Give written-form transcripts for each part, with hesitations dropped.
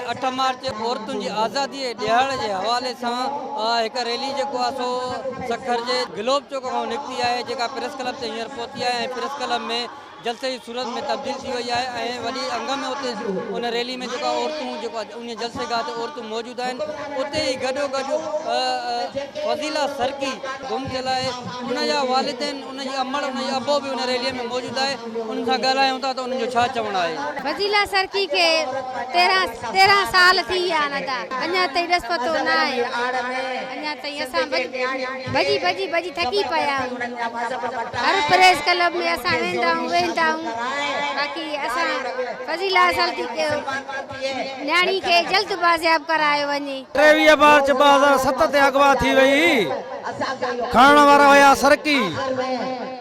8 मार्च औरतुनि जी आज़ादी ॾियार जे हवाले सां हिकु रैली जेको आहे सो सखर जे गिलोब चौक खां निकिती आहे, जेका प्रेस क्लब ते हींअर पहुती आहे ऐं प्रेस क्लब में जलसे जी सूरत में तब्दील थी वई आहे ऐं वॾी अंग में उते उन रैली में जेका औरतूं जेको उन जलसे गाह ते औरतूं मौजूदु आहिनि, उते ई गॾो फज़ीला सरकी गुम थियल आहे, उनजा वालिदैन उनजी अमड़ उनजी अबो बि उन रैलीअ में मौजूदु आहे। उन सां ॻाल्हायूं था त उन्हनि जो छा चवणु आहे। फज़ीला सरकी के 13 साल थी विया आहिनि अञा ताईं रस पतो न आहे। अञा ताईं असां भॼी थकी पिया आहियूं। हर प्रेस क्लब में असां वेंदा आहियूं बाक़ी असां फज़ीला सरकी के न्याणी खे जल्द बाज़ियाब करायो वञे। 23 मार्च 2007 ते अगवा थी वई, खणण वारा हुया सरकी।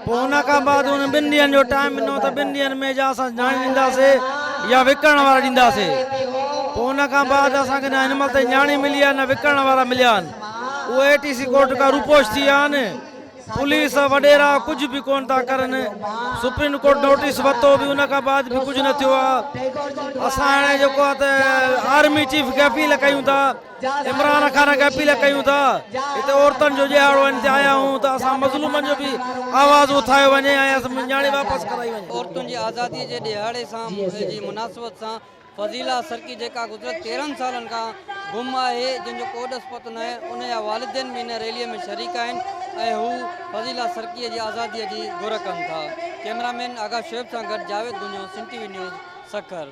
पोइ हुन खां बाद उन 2 ॾींहंनि जो टाइम ॾिनो त 2 ॾींहंनि में जा असां न्याणी ॾींदासीं या विकिणण वारा ॾींदासीं। पोइ हुन खां बाद असांखे न हिन महिल ताईं न्याणी मिली आहे न विकिणण वारा मिलिया आहिनि। उहे ATC कोर्ट खां रुपोश थी विया आहिनि। पुलिस वॾेरा कुझु बि कोन था करनि। सुप्रीम कोर्ट नोटिस वरितो बि उन खां बाद बि कुझु न थियो आहे। असां हाणे जेको आहे त आर्मी चीफ खे अपील कयूं था, इमरान खान खे अपील कयूं था, हिते औरतुनि जो ॾियारो ते आया आहियूं त असां मज़लूमनि जो बि आवाज़ उथायो वञे ऐं न्याणी वापसि कराई वञे। औरतुनि जी आज़ादीअ जे ॾिहाड़े सां जी मुनासिबत सां फज़ीला सरकी जेका गुज़िरियल 13 सालनि खां गुम आहे, जंहिंजो को ॾस पतो न आहे, उनजा वालिदैन बि हिन रैलीअ में शरीक आहिनि ऐं हू फज़ीला सरकीअ जी आज़ादीअ जी घुर कनि था। कैमरामैन आगा शोएब सां गॾु जावेद गुंजो, सिंध TV न्यूज़, सखर।